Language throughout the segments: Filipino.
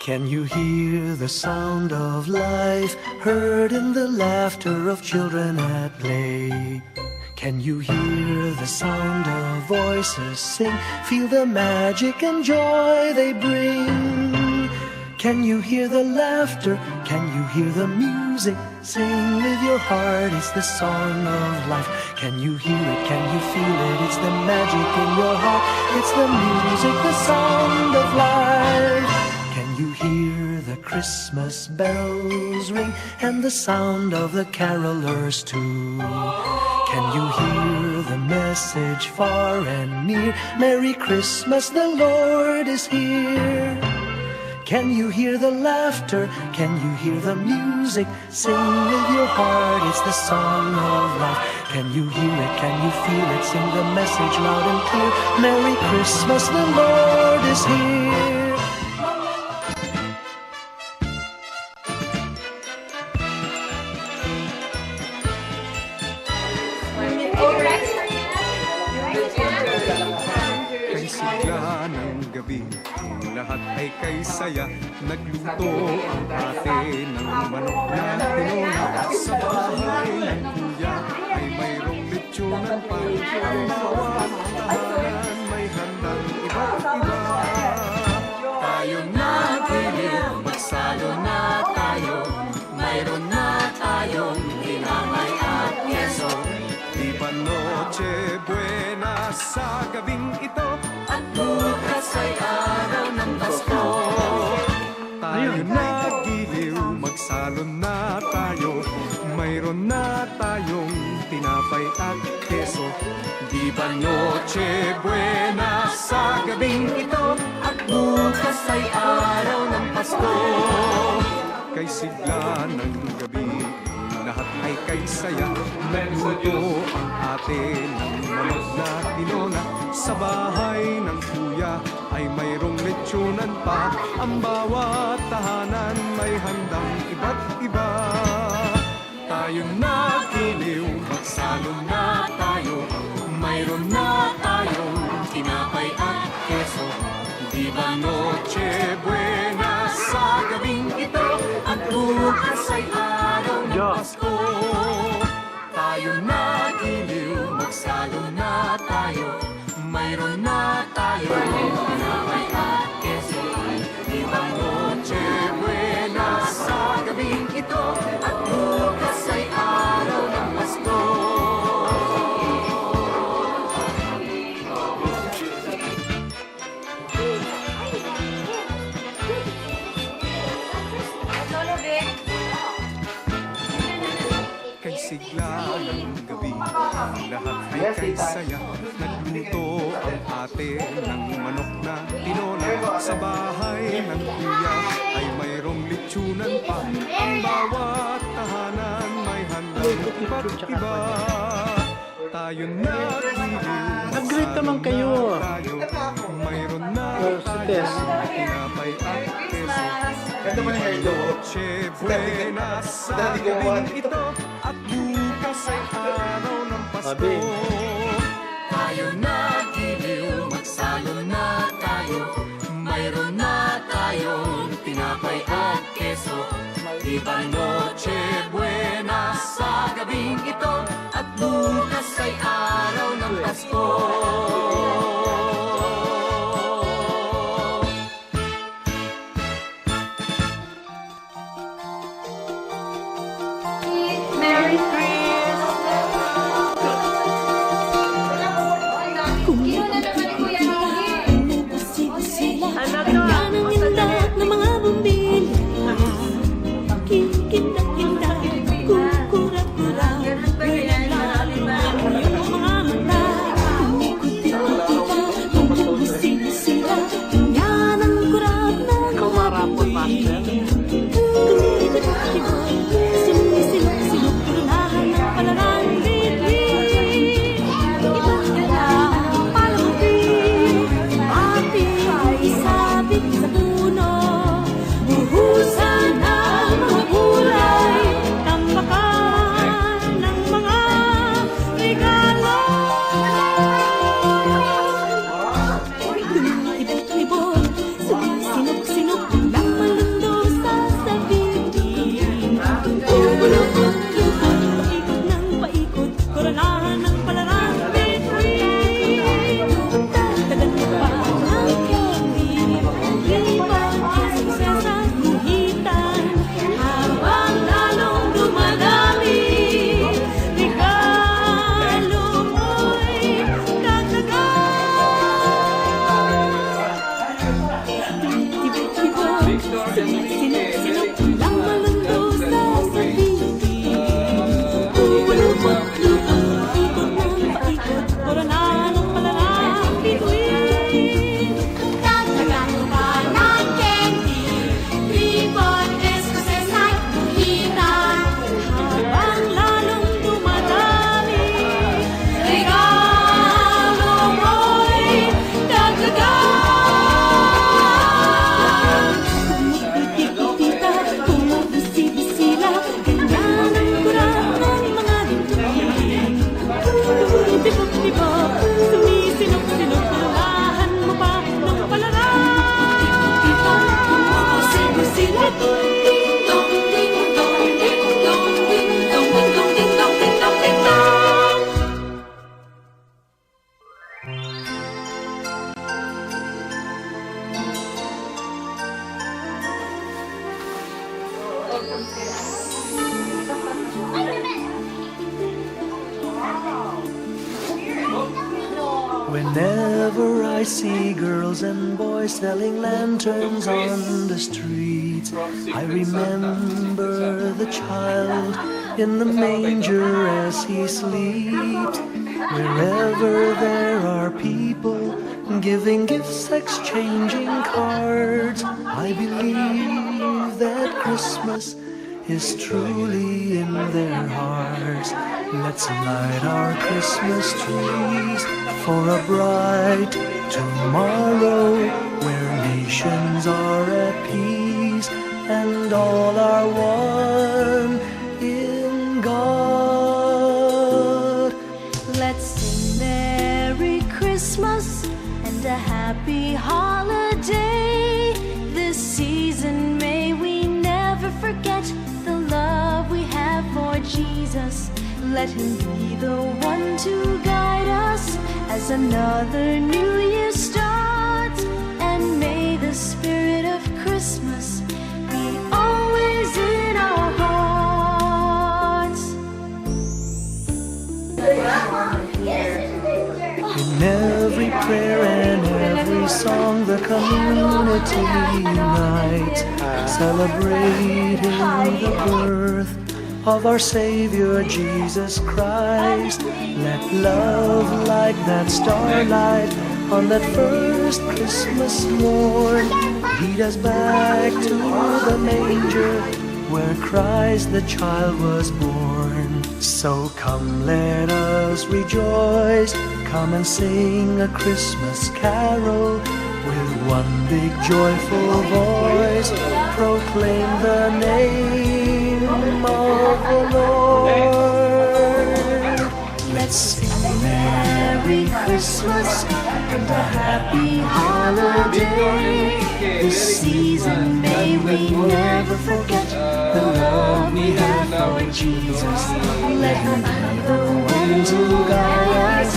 Can you hear the sound of life heard in the laughter of children at play? Can you hear the sound of voices sing, feel the magic and joy they bring? Can you hear the laughter? Can you hear the music? Sing with your heart, it's the song of life. Can you hear it? Can you feel it? It's the magic in your heart. It's the music, the sound of life. Can you hear the Christmas bells ring and the sound of the carolers too? Can you hear the message far and near? Merry Christmas, the Lord is here. Can you hear the laughter? Can you hear the music? Sing with your heart, it's the song of life. Can you hear it? Can you feel it? Sing the message loud and clear. Merry Christmas, the Lord is here. Kay sigla ng gabi, lahat ay kay saya. Nagluto ang ate ng manok na tinola. Sa bahay ng kuya ay mayroong lechonan pa. Ang bawat tahanan may handang iba't iba. Tayo na giliw, magsalo na tayo. Mayroon na tayong dinamay at keso. Di ba noche buena sa gabing ito? At bukas ay araw ng Pasko. Tayo na giliw, magsalon na tayo. Mayroon na tayong tinapay at keso. Di ba noche buena sa gabing ito? At bukas ay araw ng Pasko. Kay sigla ng gabi, lahat ay kay saya. Nagluto ang ate ng manok na tinola. Sa bahay ng kuya ay mayroong lechonan pa. Ang bawat tahanan may handang iba't iba. Tayo na giliw, magsalo na tayo. Mayroon na tayong tinapay at keso. Di ba noche buena sa gabing ito? At bukas ay araw ng Pasko. Tayo na giliw, magsalo na tayo. Mayroon na tayo tinapay at keso. Di ba noche buena sa gabing ito? At bukas ay araw ng Pasko. Kay sigla ng gabi, lahat ay kay saya. Nagluto ang ate ng manok na tinola. Sa bahay ng kuya ay mayroong lechonan pa. Ang bawat tahanan may handang iba't iba. Tayo na giliw, Nag-greet naman kayo. mayroon na tayong tinapay at keso. Noche buena sa gabing ito. At bukas ay araw ng Pasko. Tayo na giliw, magsalo na tayo. Mayroon na tayong tinapay at keso. Di ba noche buena sa gabing ito? At bukas ay araw ng Pasko. Merry Christmas! Ikaw na naman, Kuya Rogi. Anak ng lahat ng mga bumili. Kinda, kukura-kura. Whenever I see girls and boys selling lanterns on the streets, I remember the child in the manger as he sleeps. Wherever there are people giving gifts, exchanging cards, I believe that Christmas is truly in their hearts. Let's light our Christmas trees for a bright tomorrow, where nations are at peace and all are one in God. Let's sing Merry Christmas and a happy holiday. This season may we never forget the love we have for Jesus. Let him be the one to guide us as another new year starts. And may the spirit of Christmas be always in our hearts. In every prayer and every song, the community unites, celebrating the birth of our Savior Jesus Christ. Let love like that starlight on that first Christmas morn lead us back to the manger where Christ the child was born. So come, let us rejoice, come and sing a Christmas carol with one big joyful voice, proclaim the name of the Lord. Let's sing Merry Christmas and a happy holiday. This season may we never forget the love we have for Jesus. Let him be the one to guide us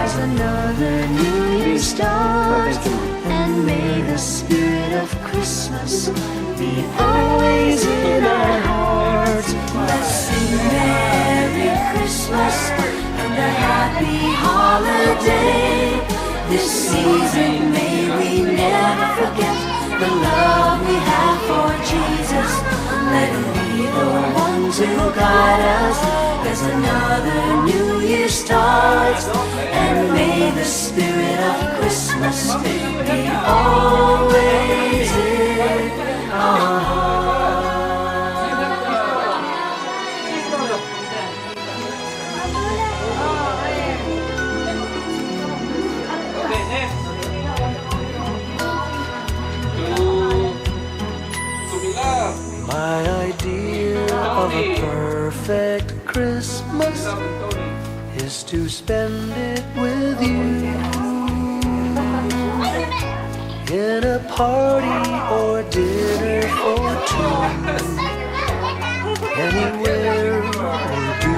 as another new year starts. And may the spirit of Christmas be always in our hearts. Let's sing Merry Christmas and a happy holiday. This season may we never forget the love we have for Jesus. Let him be the one to guide us as another new year starts. And may the spirit of Christmas be always in our hearts. My idea of a perfect Christmas is to spend it with you in a party or dinner for two. Anywhere will do.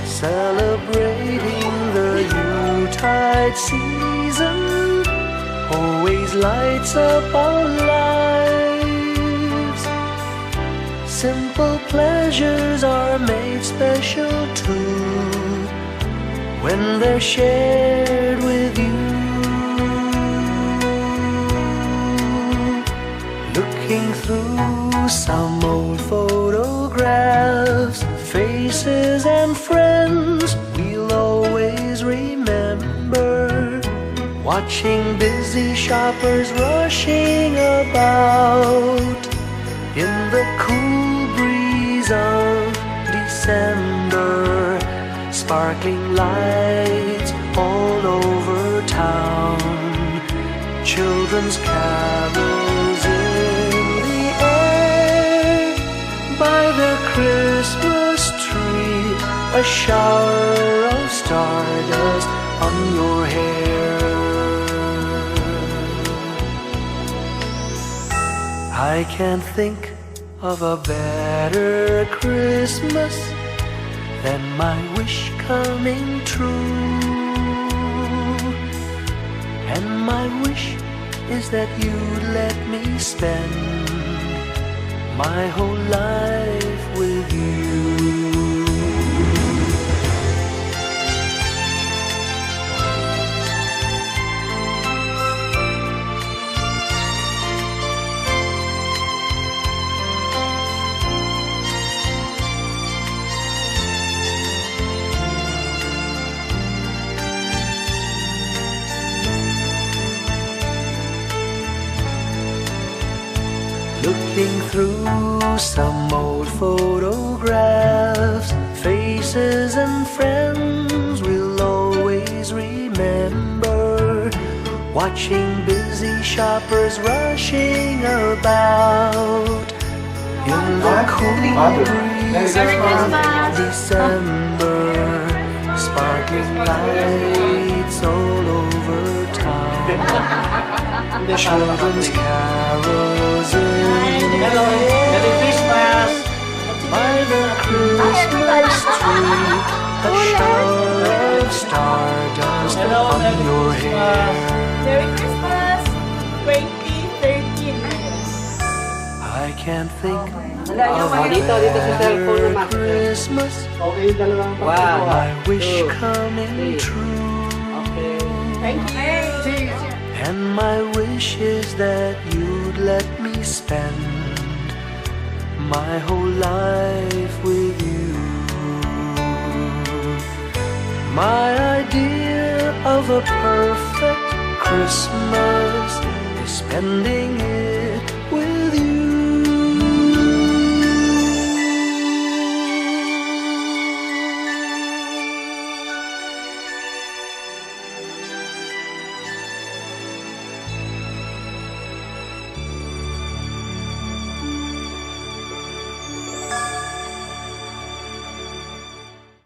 Celebrating the Yuletide season always lights up our lives. Simple pleasures are made special too when they're shared with you. Looking through some old photographs, faces and friends we'll always remember. Watching busy shoppers rushing about in the cool breeze of December. Sparkling lights all over town, children's carols in the air. By the Christmas tree, a shower of stardust on your hair. I can't think of a better Christmas than my wish coming true. And my wish is that you'd let me spend my whole life with you. Flipping through some old photographs, faces and friends we'll always remember. Watching busy shoppers rushing about in the cool breeze of December. Sparkling lights all over town. Children's carols in the air. By the Christmas tree, a shower of stardust on your hair. Merry Christmas 2013. I can't think of Dito sa cellphone another naman. Christmas. Okay, dalawang My pagkawa. wish Two. coming true. Okay. Thank you. And my wish is that you'd let me spend my whole life with you. My idea of a perfect Christmas is spending